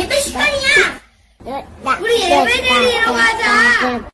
예배 시간이야. 우리 예배 드리러 가자.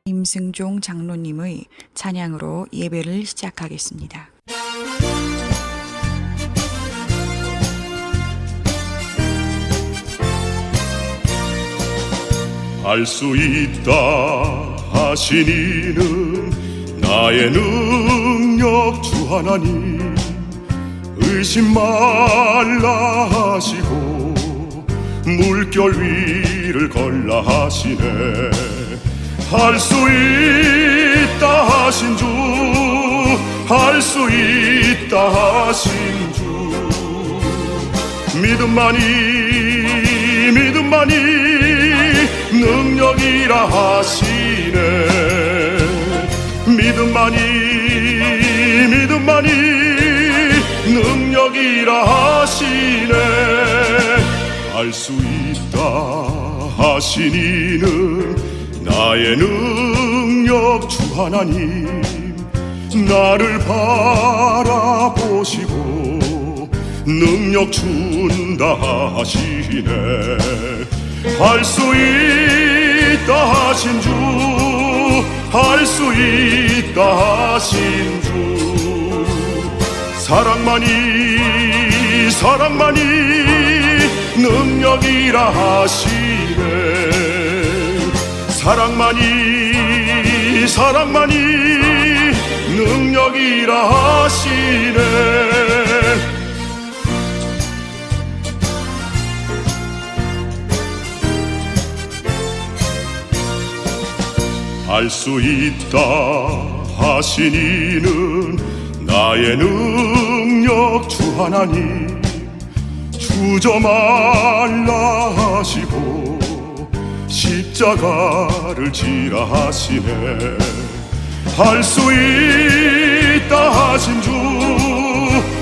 임승종 장로님의 찬양으로 예배를 시작하겠습니다. 알 수 있다 하신 이는 나의 능력 주 하나님, 의심 말라 하시고 물결 위를 걸라 하시네. 할 수 있다 하신 주, 할 수 있다 하신 주, 믿음만이 능력이라 하시네. 믿음만이 능력이라 하시네. 알 수 있다 하신 이는 나의 능력 주 하나님, 나를 바라보시고 능력 준다 하시네. 할 수 있다 하신 주, 할 수 있다 하신 주, 사랑만이 능력이라 하시네. 사랑만이 능력이라 하시네. 알 수 있다 하신 이는 나의 능력 주 하나님, 주저 말라 하시고 십자가를 지라 하시네. 할 수 있다 하신 주,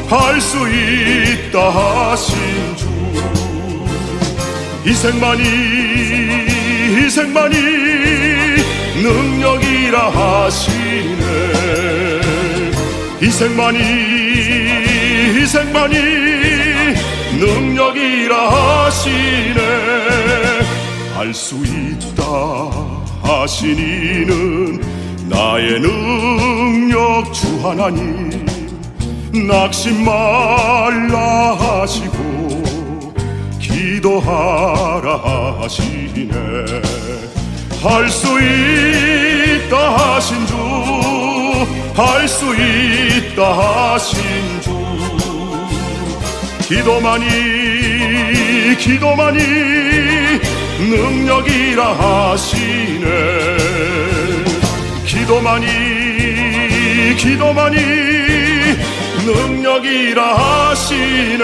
할 수 있다 하신 주, 희생만이 능력이라 하시네. 희생만이 능력이라 하시네. 알 수 있다 하신 이는 나의 능력 주 하나님, 낙심 말라 하시고 기도하라 하시네. 할 수 있다 하신 주, 할 수 있다 하신 주, 기도만이 능력이라 하시네. 기도만이 능력이라 하시네.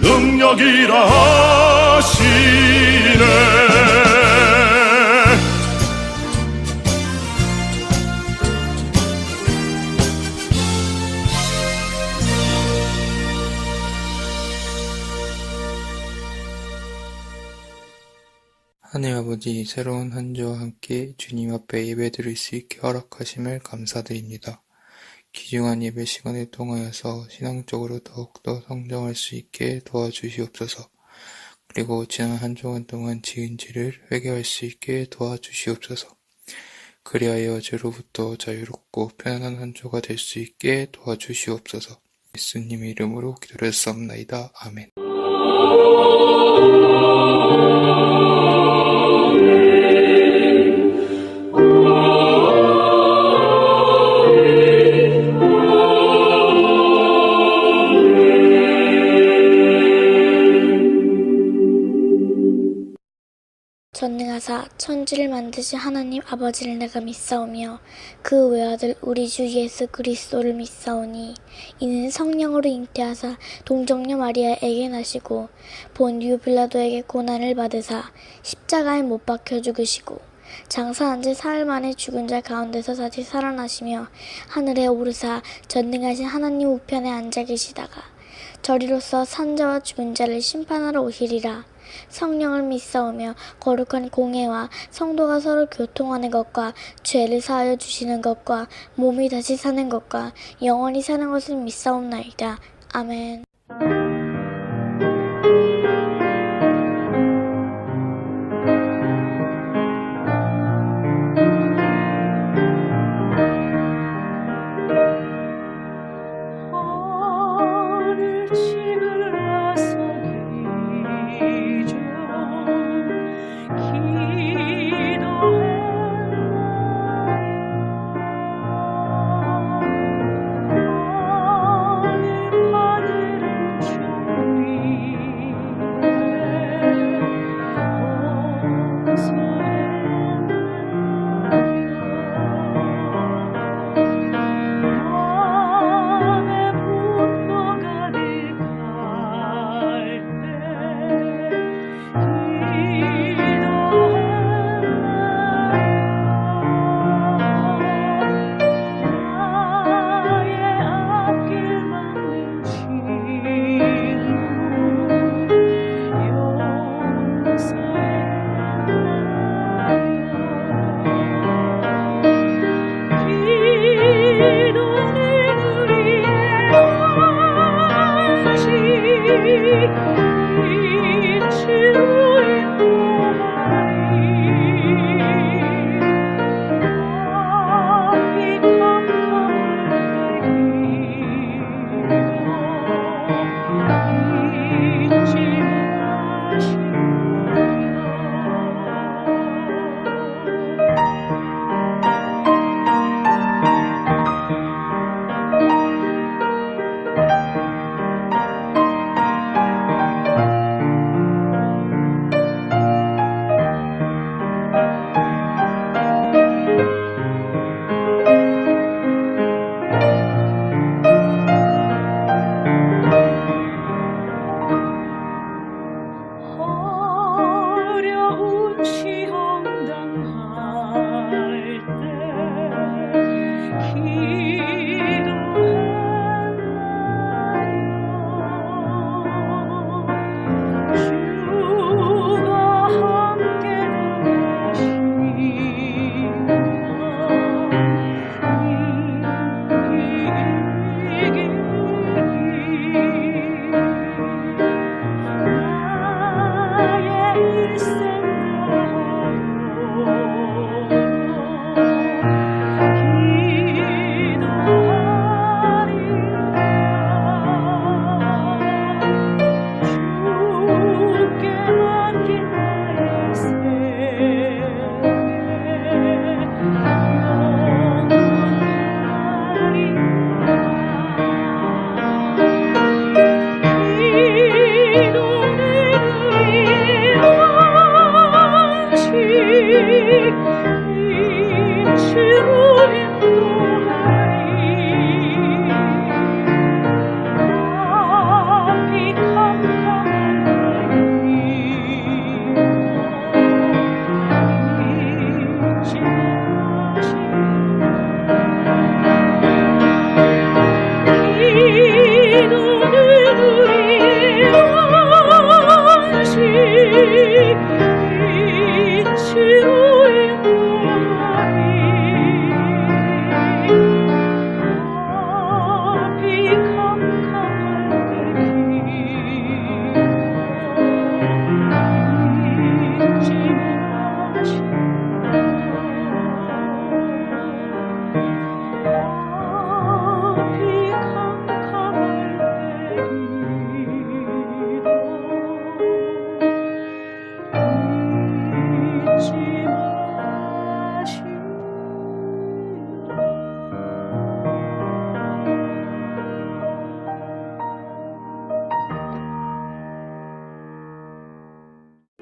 능력이라 하시네. 하나님 아버지, 새로운 한 주와 함께 주님 앞에 예배드릴 수 있게 허락하심을 감사드립니다. 귀중한 예배 시간을 통하여서 신앙적으로 더욱더 성장할 수 있게 도와주시옵소서. 그리고 지난 한 주간 동안 지은 죄를 회개할 수 있게 도와주시옵소서. 그리하여 죄로부터 자유롭고 편안한 한 주가 될 수 있게 도와주시옵소서. 예수님의 이름으로 기도했사옵나이다. 아멘. 전능하사 천지를 만드신 하나님 아버지를 내가 믿사오며 그 외아들 우리 주 예수 그리스도를 믿사오니 이는 성령으로 잉태하사 동정녀 마리아에게 나시고 본디오 빌라도에게 고난을 받으사 십자가에 못 박혀 죽으시고 장사한 지 사흘 만에 죽은 자 가운데서 다시 살아나시며 하늘에 오르사 전능하신 하나님 우편에 앉아 계시다가 저리로서 산자와 죽은 자를 심판하러 오시리라. 성령을 믿사오며 거룩한 공회와 성도가 서로 교통하는 것과 죄를 사하여 주시는 것과 몸이 다시 사는 것과 영원히 사는 것을 믿사옵나이다. 아멘.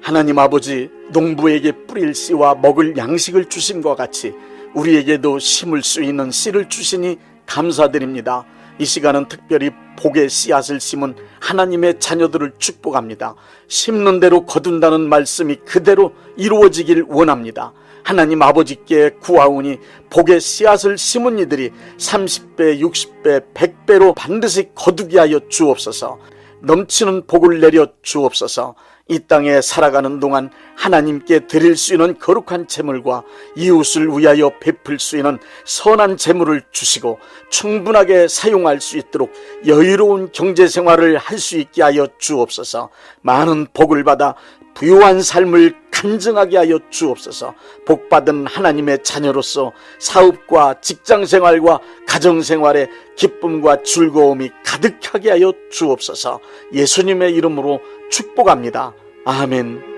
하나님 아버지, 농부에게 뿌릴 씨와 먹을 양식을 주심과 같이 우리에게도 심을 수 있는 씨를 주시니 감사드립니다. 이 시간은 특별히 복의 씨앗을 심은 하나님의 자녀들을 축복합니다. 심는 대로 거둔다는 말씀이 그대로 이루어지길 원합니다. 하나님 아버지께 구하오니 복의 씨앗을 심은 이들이 30배, 60배, 100배로 반드시 거두게 하여 주옵소서. 넘치는 복을 내려 주옵소서. 이 땅에 살아가는 동안 하나님께 드릴 수 있는 거룩한 재물과 이웃을 위하여 베풀 수 있는 선한 재물을 주시고 충분하게 사용할 수 있도록 여유로운 경제생활을 할 수 있게 하여 주옵소서. 많은 복을 받아 부유한 삶을 간증하게 하여 주옵소서. 복받은 하나님의 자녀로서 사업과 직장생활과 가정생활에 기쁨과 즐거움이 가득하게 하여 주옵소서. 예수님의 이름으로 축복합니다. 아멘.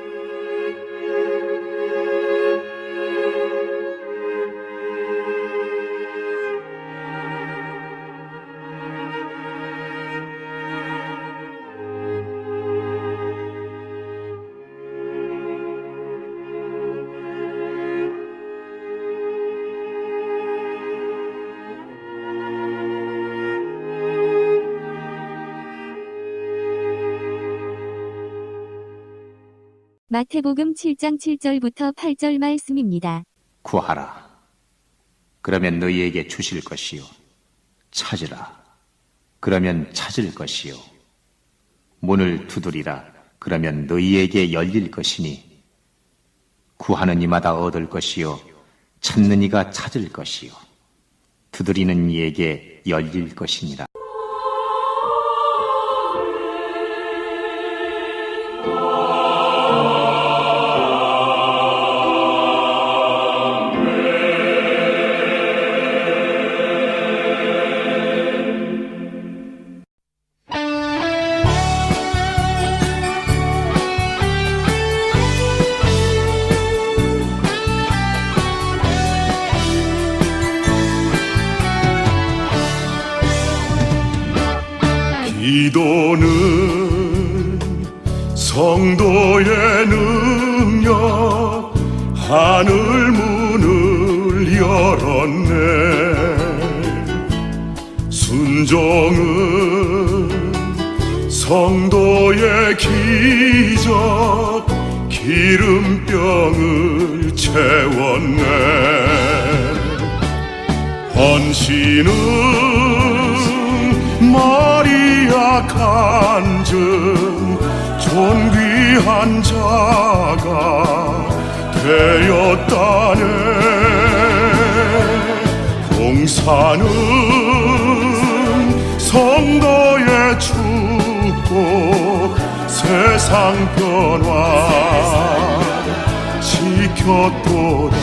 마태복음 7장 7절부터 8절 말씀입니다. 구하라. 그러면 너희에게 주실 것이요. 찾으라. 그러면 찾을 것이요. 문을 두드리라. 그러면 너희에게 열릴 것이니 구하는 이마다 얻을 것이요. 찾는 이가 찾을 것이요. 두드리는 이에게 열릴 것이니라. 기도는 성도의 능력, 하늘 문을 열었네. 순종은 성도의 기적, 기름병을 채웠네. 헌신은 마리아 간증, 존귀한 자가 되었다네. 봉사는 성도의 축복, 세상 변화 지켰도다.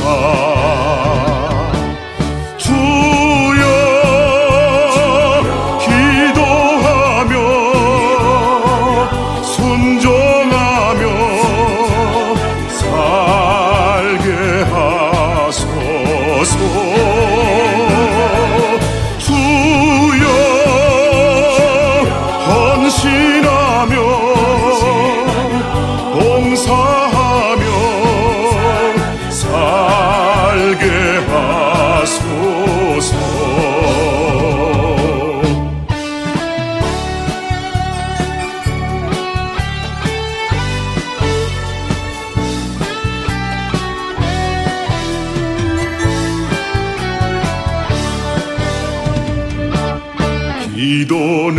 기도는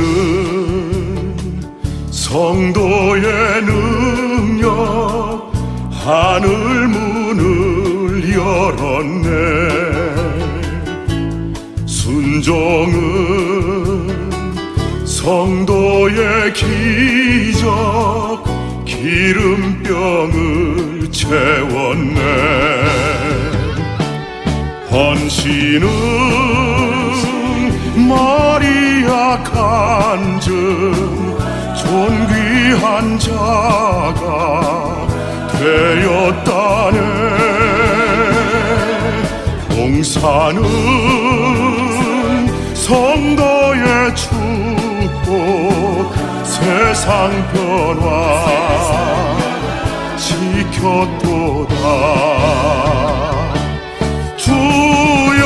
성도의 능력, 하늘 문을 열었네. 순종은 성도의 기적, 기름병을 채웠네. 헌신은 마리아 간증, 존귀한 자가 되었다네. 봉사는 성도의 축복, 세상 변화 지켰도다. 주여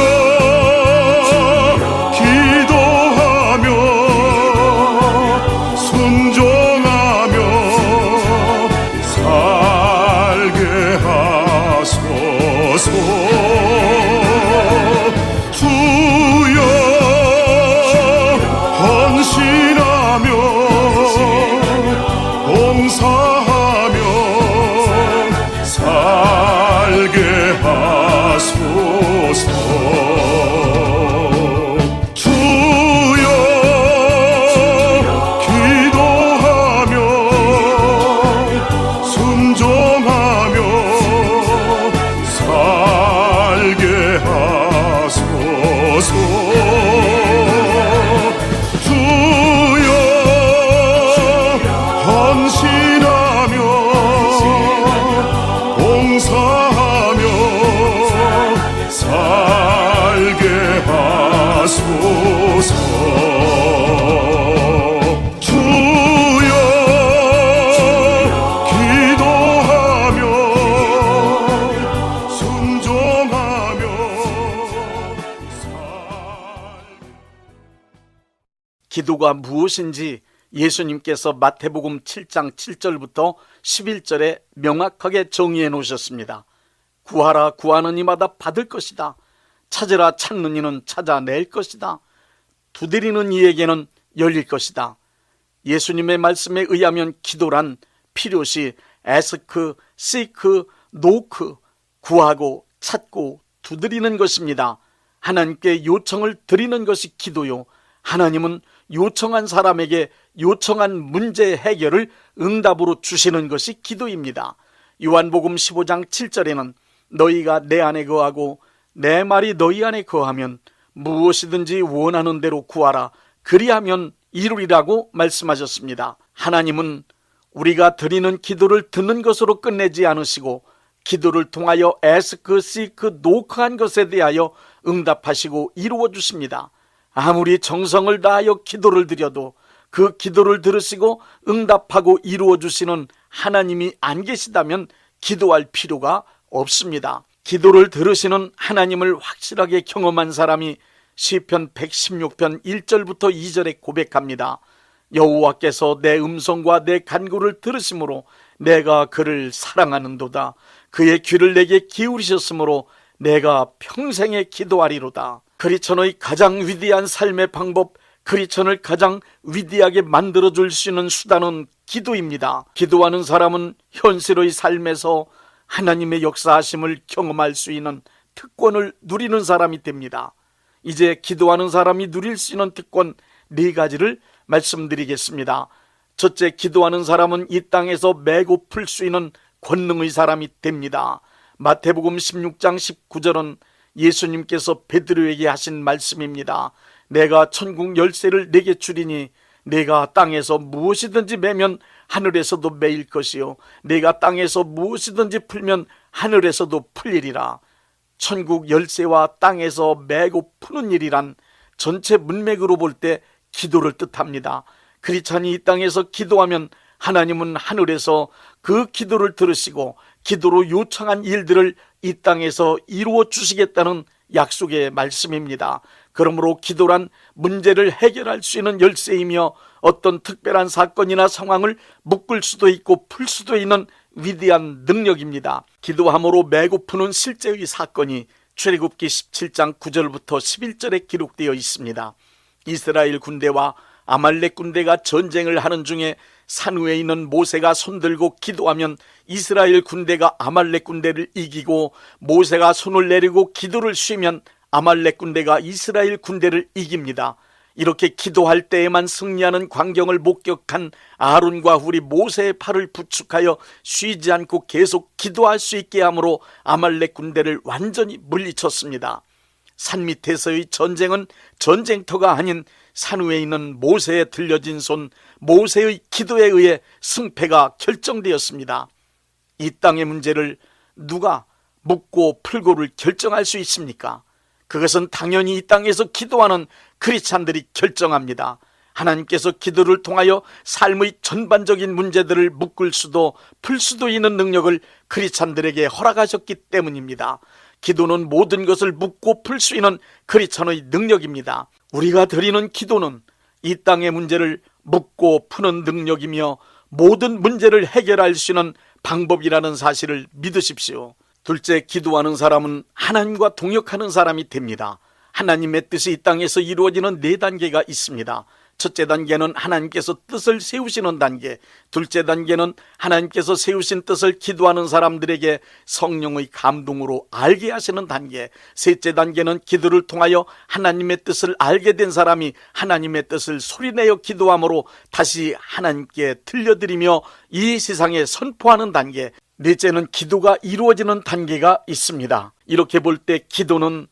기도하며 순종하며 살게 하소서. 주여 헌신하며 봉사하며 살게 하소서. 주여 기도하며 순종하며 살게 하소서. 주여 헌신하며 봉사하며 살게 하소서. 주여 기도하며 순종하며 기도가 무엇인지 예수님께서 마태복음 7장 7절부터 11절에 명확하게 정의해 놓으셨습니다. 구하라 구하는 이마다 받을 것이다. 찾으라 찾는 이는 찾아낼 것이다. 두드리는 이에게는 열릴 것이다. 예수님의 말씀에 의하면 기도란 필요시 ask, seek, knock, 구하고 찾고 두드리는 것입니다. 하나님께 요청을 드리는 것이 기도요, 하나님은 요청한 사람에게 요청한 문제 해결을 응답으로 주시는 것이 기도입니다. 요한복음 15장 7절에는 너희가 내 안에 거하고 내 말이 너희 안에 거하면 무엇이든지 원하는 대로 구하라 그리하면 이루리라고 말씀하셨습니다. 하나님은 우리가 드리는 기도를 듣는 것으로 끝내지 않으시고 기도를 통하여 ask, seek, knock한 것에 대하여 응답하시고 이루어 주십니다. 아무리 정성을 다하여 기도를 드려도 그 기도를 들으시고 응답하고 이루어 주시는 하나님이 안 계시다면 기도할 필요가 없습니다. 기도를 들으시는 하나님을 확실하게 경험한 사람이 시편 116편 1절부터 2절에 고백합니다. 여호와께서 내 음성과 내 간구를 들으심으로 내가 그를 사랑하는도다. 그의 귀를 내게 기울이셨으므로 내가 평생에 기도하리로다. 크리스천의 가장 위대한 삶의 방법, 크리스천을 가장 위대하게 만들어줄 수 있는 수단은 기도입니다. 기도하는 사람은 현실의 삶에서 하나님의 역사하심을 경험할 수 있는 특권을 누리는 사람이 됩니다. 이제 기도하는 사람이 누릴 수 있는 특권 4가지를 말씀드리겠습니다. 첫째, 기도하는 사람은 이 땅에서 메고 풀 수 있는 권능의 사람이 됩니다. 마태복음 16장 19절은 예수님께서 베드로에게 하신 말씀입니다. 내가 천국 열쇠를 내게 주리니 내가 땅에서 무엇이든지 매면 하늘에서도 매일 것이요 내가 땅에서 무엇이든지 풀면 하늘에서도 풀리리라. 천국 열쇠와 땅에서 매고 푸는 일이란 전체 문맥으로 볼 때 기도를 뜻합니다. 크리스찬이 이 땅에서 기도하면 하나님은 하늘에서 그 기도를 들으시고 기도로 요청한 일들을 이 땅에서 이루어 주시겠다는 약속의 말씀입니다. 그러므로 기도란 문제를 해결할 수 있는 열쇠이며 어떤 특별한 사건이나 상황을 묶을 수도 있고 풀 수도 있는 위대한 능력입니다. 기도함으로 메고 푸는 실제의 사건이 출애굽기 17장 9절부터 11절에 기록되어 있습니다. 이스라엘 군대와 아말렉 군대가 전쟁을 하는 중에 산 위에 있는 모세가 손들고 기도하면 이스라엘 군대가 아말렉 군대를 이기고, 모세가 손을 내리고 기도를 쉬면 아말렉 군대가 이스라엘 군대를 이깁니다. 이렇게 기도할 때에만 승리하는 광경을 목격한 아론과 훌이 모세의 팔을 부축하여 쉬지 않고 계속 기도할 수 있게 함으로 아말렉 군대를 완전히 물리쳤습니다. 산 밑에서의 전쟁은 전쟁터가 아닌 산 위에 있는 모세에 들려진 손, 모세의 기도에 의해 승패가 결정되었습니다. 이 땅의 문제를 누가 묻고 풀고를 결정할 수 있습니까? 그것은 당연히 이 땅에서 기도하는 크리스찬들이 결정합니다. 하나님께서 기도를 통하여 삶의 전반적인 문제들을 묶을 수도 풀 수도 있는 능력을 크리스찬들에게 허락하셨기 때문입니다. 기도는 모든 것을 묶고 풀 수 있는 크리스찬의 능력입니다. 우리가 드리는 기도는 이 땅의 문제를 묶고 푸는 능력이며 모든 문제를 해결할 수 있는 방법이라는 사실을 믿으십시오. 둘째, 기도하는 사람은 하나님과 동역하는 사람이 됩니다. 하나님의 뜻이 이 땅에서 이루어지는 4단계가 있습니다. 첫째 단계는 하나님께서 뜻을 세우시는 단계, 둘째 단계는 하나님께서 세우신 뜻을 기도하는 사람들에게 성령의 감동으로 알게 하시는 단계, 셋째 단계는 기도를 통하여 하나님의 뜻을 알게 된 사람이 하나님의 뜻을 소리내어 기도함으로 다시 하나님께 들려드리며 이 세상에 선포하는 단계, 넷째는 기도가 이루어지는 단계가 있습니다. 이렇게 볼 때 기도는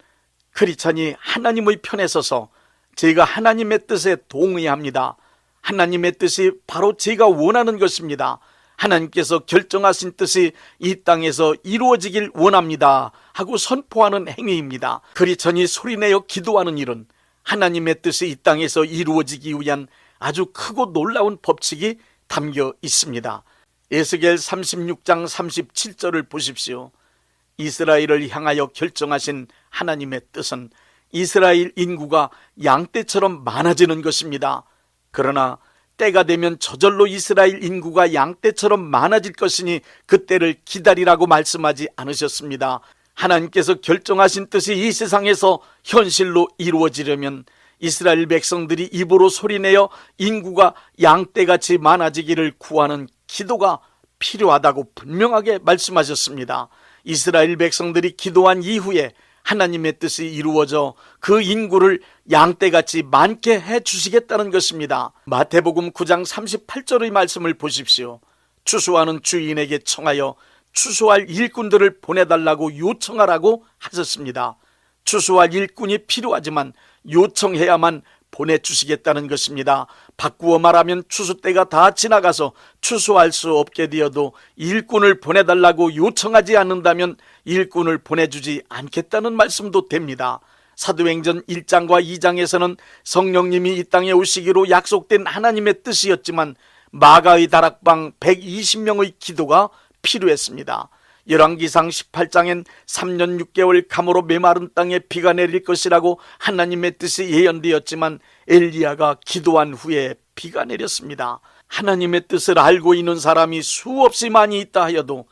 크리스찬이 하나님의 편에 서서 제가 하나님의 뜻에 동의합니다. 하나님의 뜻이 바로 제가 원하는 것입니다. 하나님께서 결정하신 뜻이 이 땅에서 이루어지길 원합니다 하고 선포하는 행위입니다. 크리스찬이 소리내어 기도하는 일은 하나님의 뜻이 이 땅에서 이루어지기 위한 아주 크고 놀라운 법칙이 담겨 있습니다. 에스겔 36장 37절을 보십시오. 이스라엘을 향하여 결정하신 하나님의 뜻은 이스라엘 인구가 양떼처럼 많아지는 것입니다. 그러나 때가 되면 저절로 이스라엘 인구가 양떼처럼 많아질 것이니 그때를 기다리라고 말씀하지 않으셨습니다. 하나님께서 결정하신 뜻이 이 세상에서 현실로 이루어지려면 이스라엘 백성들이 입으로 소리내어 인구가 양떼같이 많아지기를 구하는 기도가 필요하다고 분명하게 말씀하셨습니다. 이스라엘 백성들이 기도한 이후에 하나님의 뜻이 이루어져 그 인구를 양떼같이 많게 해주시겠다는 것입니다. 마태복음 9장 38절의 말씀을 보십시오. 추수하는 주인에게 청하여 추수할 일꾼들을 보내달라고 요청하라고 하셨습니다. 추수할 일꾼이 필요하지만 요청해야만 보내주시겠다는 것입니다. 바꾸어 말하면 추수 때가 다 지나가서 추수할 수 없게 되어도 일꾼을 보내달라고 요청하지 않는다면 일꾼을 보내주지 않겠다는 말씀도 됩니다. 사도행전 1장과 2장에서는 성령님이 이 땅에 오시기로 약속된 하나님의 뜻이었지만 마가의 다락방 120명의 기도가 필요했습니다. 열왕기상 18장엔 3년 6개월 감으로 메마른 땅에 비가 내릴 것이라고 하나님의 뜻이 예언되었지만 엘리야가 기도한 후에 비가 내렸습니다. 하나님의 뜻을 알고 있는 사람이 수없이 많이 있다 하여도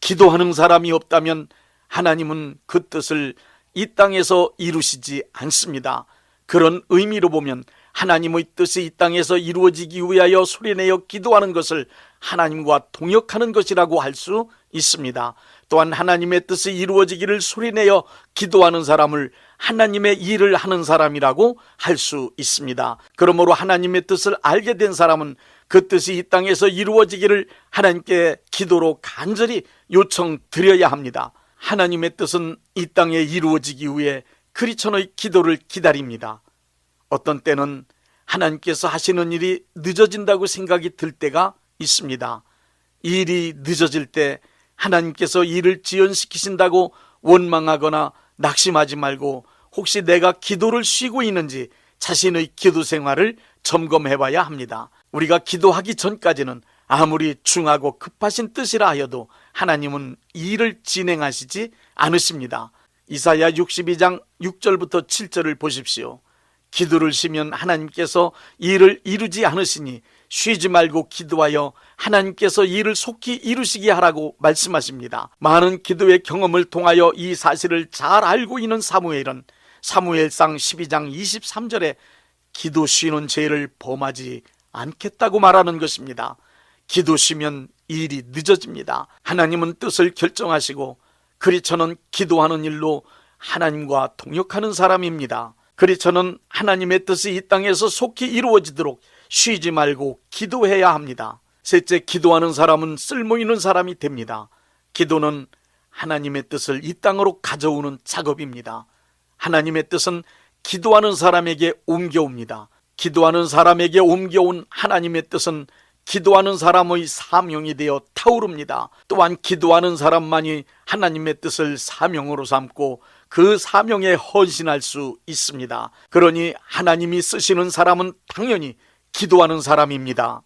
기도하는 사람이 없다면 하나님은 그 뜻을 이 땅에서 이루시지 않습니다. 그런 의미로 보면 하나님의 뜻이 이 땅에서 이루어지기 위하여 소리내어 기도하는 것을 하나님과 동역하는 것이라고 할 수 있습니다. 또한 하나님의 뜻이 이루어지기를 소리내어 기도하는 사람을 하나님의 일을 하는 사람이라고 할 수 있습니다. 그러므로 하나님의 뜻을 알게 된 사람은 그 뜻이 이 땅에서 이루어지기를 하나님께 기도로 간절히 요청드려야 합니다. 하나님의 뜻은 이 땅에 이루어지기 위해 크리스천의 기도를 기다립니다. 어떤 때는 하나님께서 하시는 일이 늦어진다고 생각이 들 때가 있습니다. 일이 늦어질 때 하나님께서 일을 지연시키신다고 원망하거나 낙심하지 말고 혹시 내가 기도를 쉬고 있는지 자신의 기도 생활을 점검해 봐야 합니다. 우리가 기도하기 전까지는 아무리 중하고 급하신 뜻이라 하여도 하나님은 일을 진행하시지 않으십니다. 이사야 62장 6절부터 7절을 보십시오. 기도를 쉬면 하나님께서 일을 이루지 않으시니 쉬지 말고 기도하여 하나님께서 일을 속히 이루시게 하라고 말씀하십니다. 많은 기도의 경험을 통하여 이 사실을 잘 알고 있는 사무엘은 사무엘상 12장 23절에 기도 쉬는 죄를 범하지 않겠다고 말하는 것입니다. 기도 쉬면 일이 늦어집니다. 하나님은 뜻을 결정하시고 크리스천은 기도하는 일로 하나님과 동역하는 사람입니다. 크리스천은 하나님의 뜻이 이 땅에서 속히 이루어지도록 쉬지 말고 기도해야 합니다. 셋째, 기도하는 사람은 쓸모있는 사람이 됩니다. 기도는 하나님의 뜻을 이 땅으로 가져오는 작업입니다. 하나님의 뜻은 기도하는 사람에게 옮겨옵니다. 기도하는 사람에게 옮겨온 하나님의 뜻은 기도하는 사람의 사명이 되어 타오릅니다. 또한 기도하는 사람만이 하나님의 뜻을 사명으로 삼고 그 사명에 헌신할 수 있습니다. 그러니 하나님이 쓰시는 사람은 당연히 기도하는 사람입니다.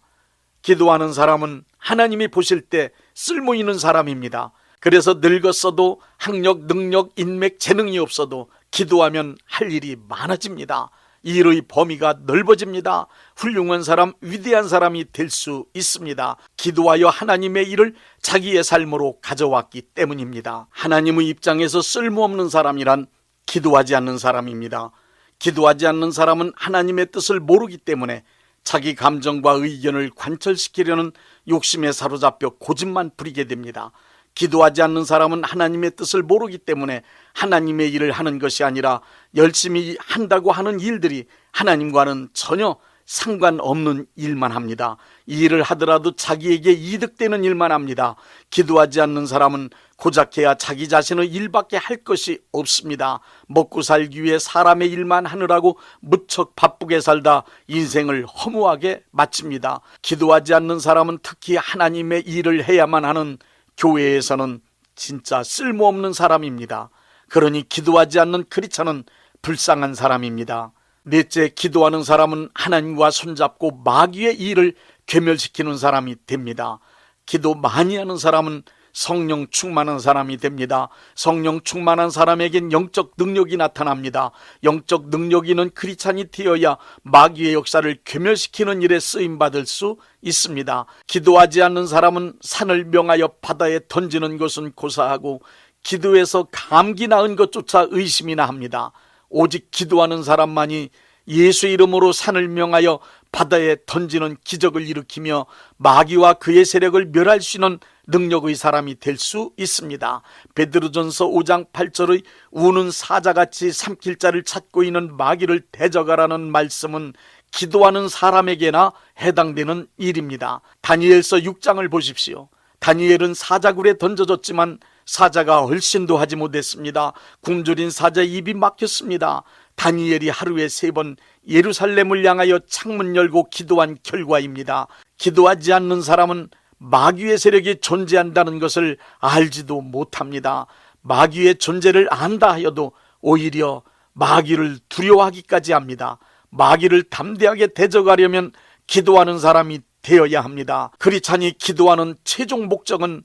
기도하는 사람은 하나님이 보실 때 쓸모 있는 사람입니다. 그래서 늙었어도 학력, 능력, 인맥, 재능이 없어도 기도하면 할 일이 많아집니다. 일의 범위가 넓어집니다. 훌륭한 사람, 위대한 사람이 될 수 있습니다. 기도하여 하나님의 일을 자기의 삶으로 가져왔기 때문입니다. 하나님의 입장에서 쓸모없는 사람이란 기도하지 않는 사람입니다. 기도하지 않는 사람은 하나님의 뜻을 모르기 때문에 자기 감정과 의견을 관철시키려는 욕심에 사로잡혀 고집만 부리게 됩니다. 기도하지 않는 사람은 하나님의 뜻을 모르기 때문에 하나님의 일을 하는 것이 아니라 열심히 한다고 하는 일들이 하나님과는 전혀 상관없는 일만 합니다. 이 일을 하더라도 자기에게 이득되는 일만 합니다. 기도하지 않는 사람은 고작해야 자기 자신의 일밖에 할 것이 없습니다. 먹고 살기 위해 사람의 일만 하느라고 무척 바쁘게 살다 인생을 허무하게 마칩니다. 기도하지 않는 사람은 특히 하나님의 일을 해야만 하는 교회에서는 진짜 쓸모없는 사람입니다. 그러니 기도하지 않는 크리스찬은 불쌍한 사람입니다. 넷째, 기도하는 사람은 하나님과 손잡고 마귀의 일을 괴멸시키는 사람이 됩니다. 기도 많이 하는 사람은 성령 충만한 사람이 됩니다. 성령 충만한 사람에겐 영적 능력이 나타납니다. 영적 능력이 있는 크리스찬이 되어야 마귀의 역사를 괴멸시키는 일에 쓰임받을 수 있습니다. 기도하지 않는 사람은 산을 명하여 바다에 던지는 것은 고사하고 기도해서 감기 나은 것조차 의심이나 합니다. 오직 기도하는 사람만이 예수 이름으로 산을 명하여 바다에 던지는 기적을 일으키며 마귀와 그의 세력을 멸할 수 있는 능력의 사람이 될 수 있습니다. 베드로전서 5장 8절의 우는 사자같이 삼킬 자를 찾고 있는 마귀를 대적하라는 말씀은 기도하는 사람에게나 해당되는 일입니다. 다니엘서 6장을 보십시오. 다니엘은 사자굴에 던져졌지만 사자가 얼씬도 하지 못했습니다. 굶주린 사자 입이 막혔습니다. 다니엘이 하루에 3번 예루살렘을 향하여 창문 열고 기도한 결과입니다. 기도하지 않는 사람은 마귀의 세력이 존재한다는 것을 알지도 못합니다. 마귀의 존재를 안다 하여도 오히려 마귀를 두려워하기까지 합니다. 마귀를 담대하게 대적하려면 기도하는 사람이 되어야 합니다. 크리스찬이 기도하는 최종 목적은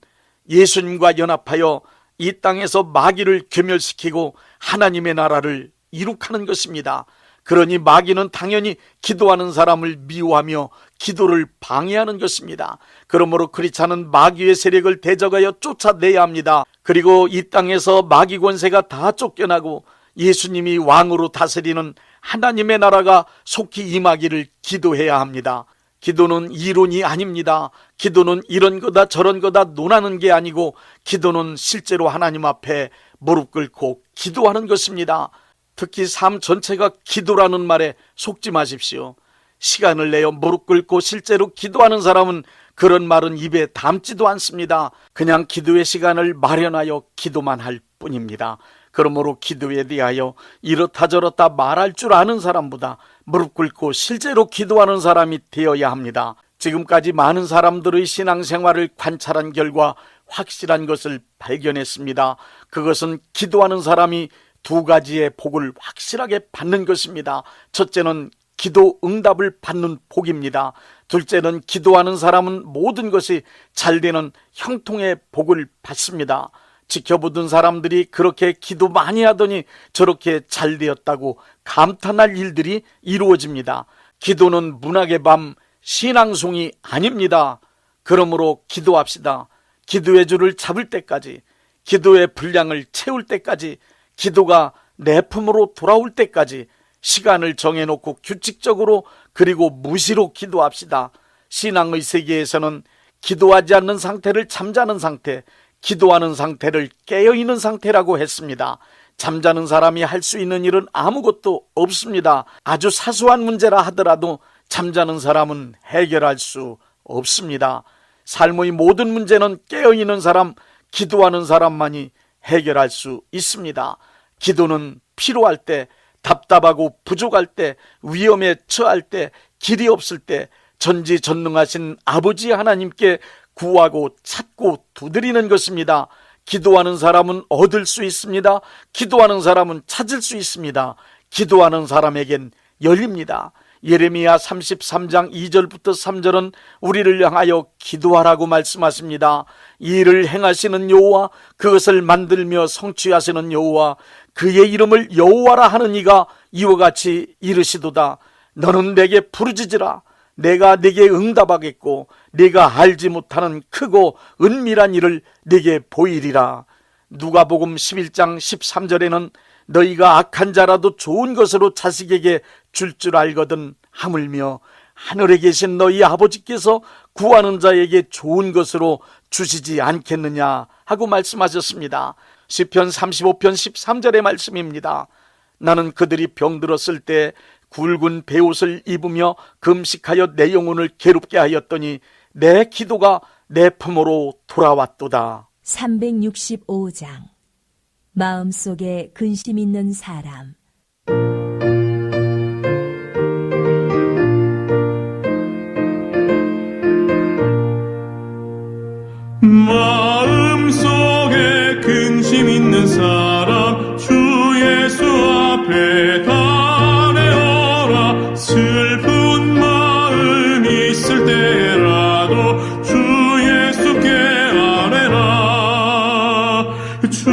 예수님과 연합하여 이 땅에서 마귀를 괴멸시키고 하나님의 나라를 이룩하는 것입니다. 그러니 마귀는 당연히 기도하는 사람을 미워하며 기도를 방해하는 것입니다. 그러므로 크리스찬은 마귀의 세력을 대적하여 쫓아내야 합니다. 그리고 이 땅에서 마귀 권세가 다 쫓겨나고 예수님이 왕으로 다스리는 하나님의 나라가 속히 임하기를 기도해야 합니다. 기도는 이론이 아닙니다. 기도는 이런 거다 저런 거다 논하는 게 아니고 기도는 실제로 하나님 앞에 무릎 꿇고 기도하는 것입니다. 특히 삶 전체가 기도라는 말에 속지 마십시오. 시간을 내어 무릎 꿇고 실제로 기도하는 사람은 그런 말은 입에 담지도 않습니다. 그냥 기도의 시간을 마련하여 기도만 할 뿐입니다. 그러므로 기도에 대하여 이렇다 저렇다 말할 줄 아는 사람보다 무릎 꿇고 실제로 기도하는 사람이 되어야 합니다. 지금까지 많은 사람들의 신앙생활을 관찰한 결과 확실한 것을 발견했습니다. 그것은 기도하는 사람이 2가지의 복을 확실하게 받는 것입니다. 첫째는 기도 응답을 받는 복입니다. 둘째는 기도하는 사람은 모든 것이 잘 되는 형통의 복을 받습니다. 지켜보던 사람들이 그렇게 기도 많이 하더니 저렇게 잘 되었다고 감탄할 일들이 이루어집니다. 기도는 문학의 밤, 신앙송이 아닙니다. 그러므로 기도합시다. 기도의 줄을 잡을 때까지, 기도의 분량을 채울 때까지, 기도가 내 품으로 돌아올 때까지 시간을 정해놓고 규칙적으로 그리고 무시로 기도합시다. 신앙의 세계에서는 기도하지 않는 상태를 잠자는 상태, 기도하는 상태를 깨어있는 상태라고 했습니다. 잠자는 사람이 할 수 있는 일은 아무것도 없습니다. 아주 사소한 문제라 하더라도 잠자는 사람은 해결할 수 없습니다. 삶의 모든 문제는 깨어있는 사람, 기도하는 사람만이 해결할 수 있습니다. 기도는 필요할 때, 답답하고 부족할 때, 위험에 처할 때, 길이 없을 때 전지전능하신 아버지 하나님께 구하고 찾고 두드리는 것입니다. 기도하는 사람은 얻을 수 있습니다. 기도하는 사람은 찾을 수 있습니다. 기도하는 사람에겐 열립니다. 예레미야 33장 2절부터 3절은 우리를 향하여 기도하라고 말씀하십니다. 이 일을 행하시는 여호와, 그것을 만들며 성취하시는 여호와, 그의 이름을 여호와라 하는 이가 이와 같이 이르시도다. 너는 내게 부르짖으라. 내가 네게 응답하겠고 네가 알지 못하는 크고 은밀한 일을 네게 보이리라. 누가복음 11장 13절에는 너희가 악한 자라도 좋은 것으로 자식에게 줄 줄 알거든 하물며 하늘에 계신 너희 아버지께서 구하는 자에게 좋은 것으로 주시지 않겠느냐 하고 말씀하셨습니다. 시편 35편 13절의 말씀입니다. 나는 그들이 병들었을 때 굵은 베옷을 입으며 금식하여 내 영혼을 괴롭게 하였더니 내 기도가 내 품으로 돌아왔도다. 365장 마음속에 근심 있는 사람. 마음속에 근심 있는 사람 주 예수 앞에 달려라. 슬픈 마음 있을 때라도 주 예수께 아뢰라. 주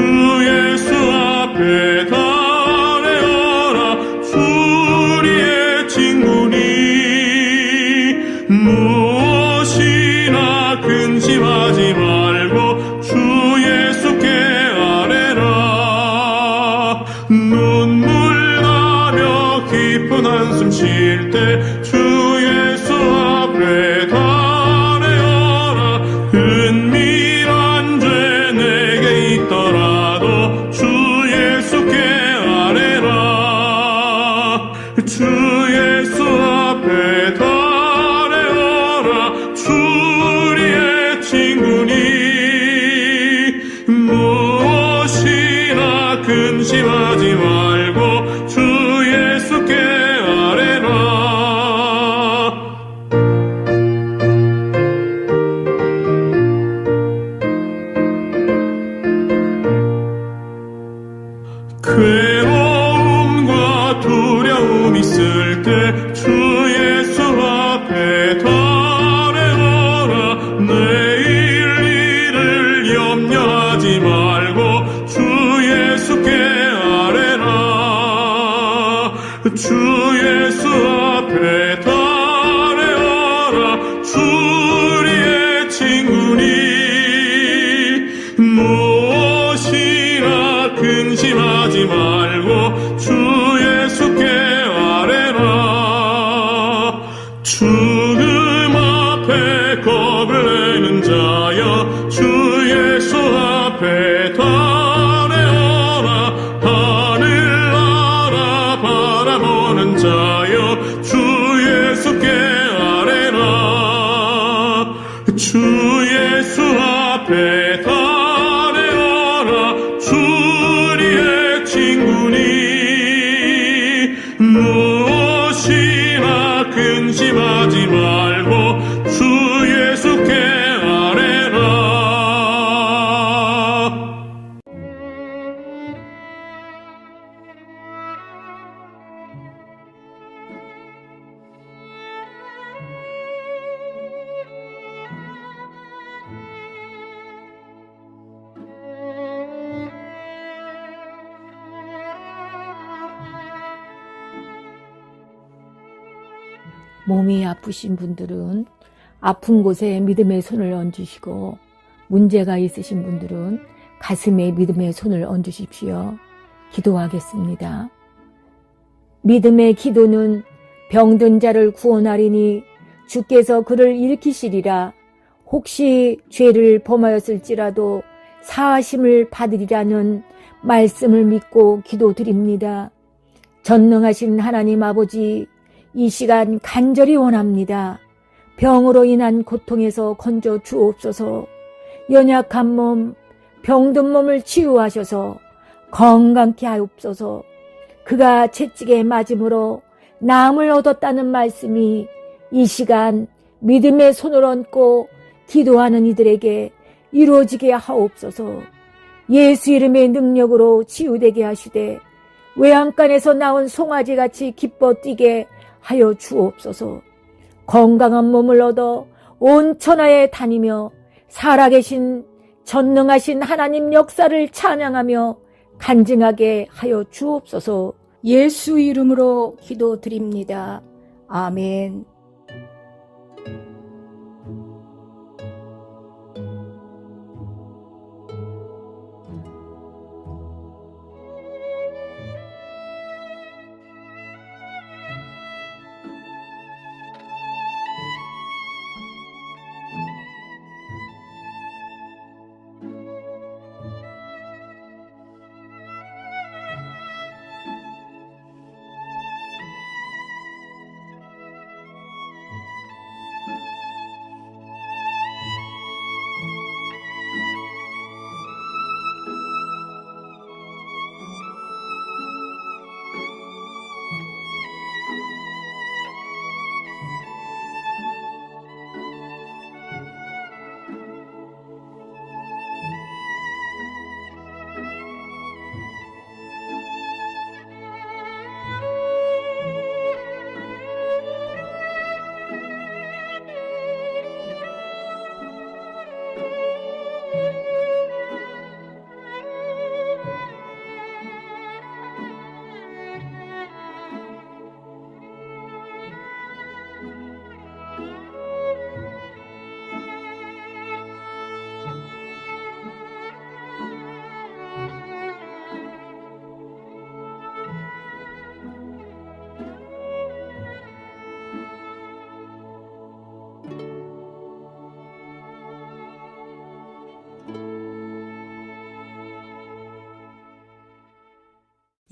예수 앞에 달려라. 우리의 친구니 무엇이나 근심하지 말고 주 예수께 아뢰라. 눈물 나며 깊은 한숨 쉴 때 주 예수 앞에 달려라. 은밀한 죄 내게 있더라도 주 예수께 아뢰라. 주 예수 앞에 달려라. 우리의 친구니 무엇이나 근심하지 말고 주 예수께 아뢰라. 괴로움과 두려움 있을 때 주 예수 앞에 달려라. 내일 일을 염려하지 말고 주 예수께 아뢰라. 주 예수 앞에 달려라. 우리의 친구니 무엇이나 근심하지 말고 주 예수께 아뢰라. 죽음 앞에 겁을 내는 자여 주 예수 앞에 달려라. 하늘 나라 바라보는 자여 주 예수께 아뢰라. 주 예수 앞에 달려라. 우리의 친구니 무엇이나 근심하지 말고 주 예수께 아뢰라. 몸이 아프신 분들은 아픈 곳에 믿음의 손을 얹으시고, 문제가 있으신 분들은 가슴에 믿음의 손을 얹으십시오. 기도하겠습니다. 믿음의 기도는 병든 자를 구원하리니 주께서 그를 일으키시리라. 혹시 죄를 범하였을지라도 사하심을 받으리라는 말씀을 믿고 기도드립니다. 전능하신 하나님 아버지, 이 시간 간절히 원합니다. 병으로 인한 고통에서 건져 주옵소서. 연약한 몸, 병든 몸을 치유하셔서 건강케 하옵소서. 그가 채찍에 맞음으로 나음을 얻었다는 말씀이 이 시간 믿음의 손을 얹고 기도하는 이들에게 이루어지게 하옵소서. 예수 이름의 능력으로 치유되게 하시되 외양간에서 나온 송아지같이 기뻐 뛰게 하여 주옵소서. 건강한 몸을 얻어 온 천하에 다니며 살아계신 전능하신 하나님 역사를 찬양하며 간증하게 하여 주옵소서. 예수 이름으로 기도드립니다. 아멘.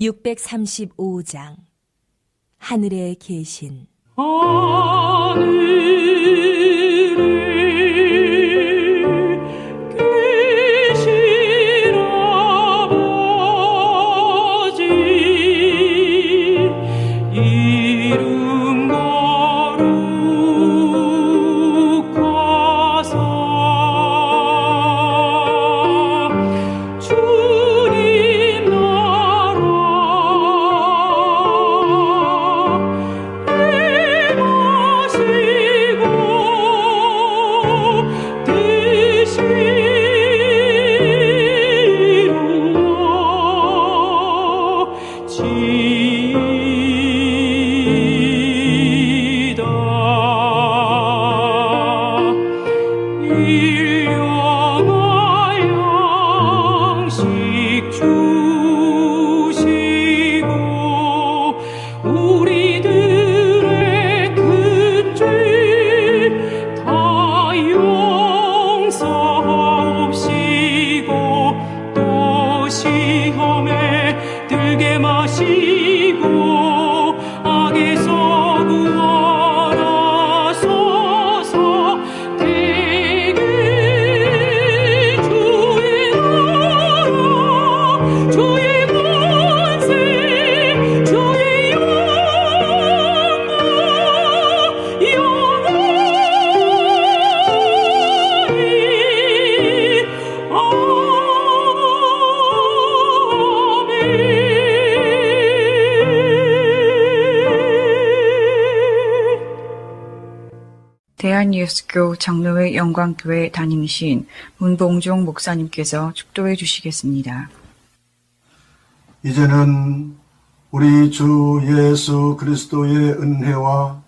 (635장) 하늘에 계신 대한예수교 장로회 영광교회 담임이신 문봉종 목사님께서 축도해 주시겠습니다. 이제는 우리 주 예수 그리스도의 은혜와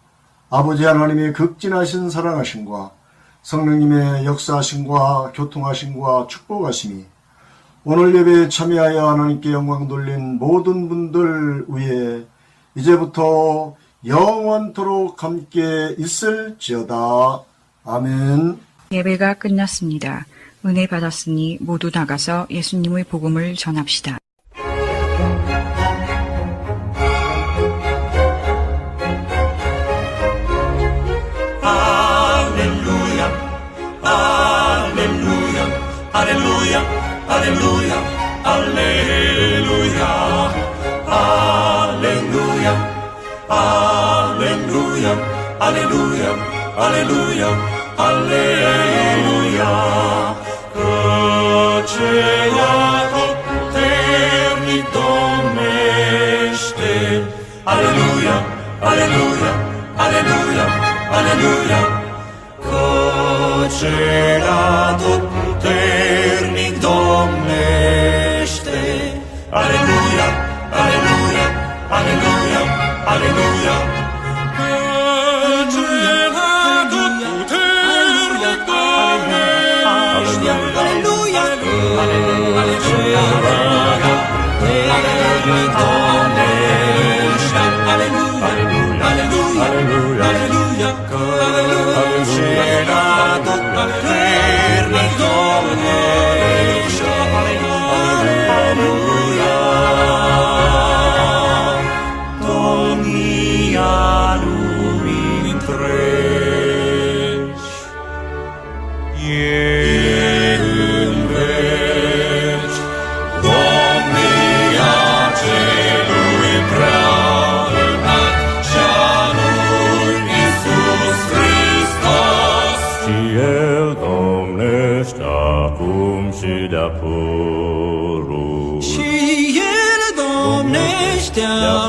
아버지 하나님의 극진하신 사랑하심과 성령님의 역사하심과 교통하심과 축복하심이 오늘 예배에 참여하여 하나님께 영광 돌린 모든 분들 위에 이제부터 영원토록 함께 있을지어다. 아멘. 예배가 끝났습니다. 은혜 받았으니 모두 나가서 예수님의 복음을 전합시다. 할렐루야 할렐루야 할렐루야 할렐루야 할렐루야 할렐루야 할렐루야 할렐루야 할렐루야 할렐루야 Aceea puternic Domnește Aleluia, aleluia acela tot puternic domnește. Aleluia, aleluia, aleluia, aleluia.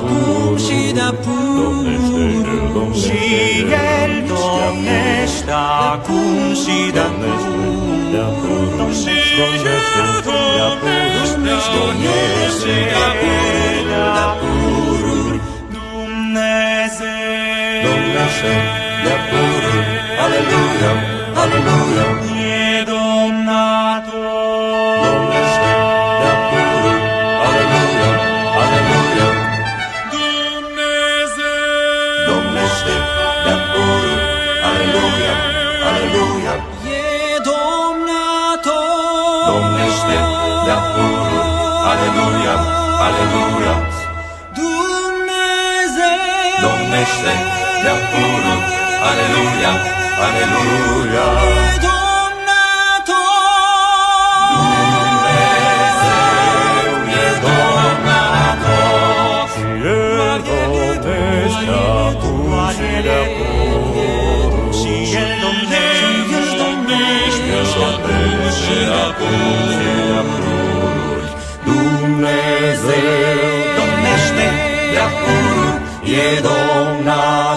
acum și de-apur, și El domnește acum și de-apur, și El domnește de-apur, Dumnezeu domnește de-apur, aleluia, aleluia, e domnator, domnește de-apur, aleluia, aleluia, Dumnezeu domnește de-apur, aleluia, aleluia, e domnator, domnește de-apur, aleluia, aleluia, Dumnezeu domnește de-apur, aleluia, aleluia, Dumnezeu domnește de-apur, e domnator.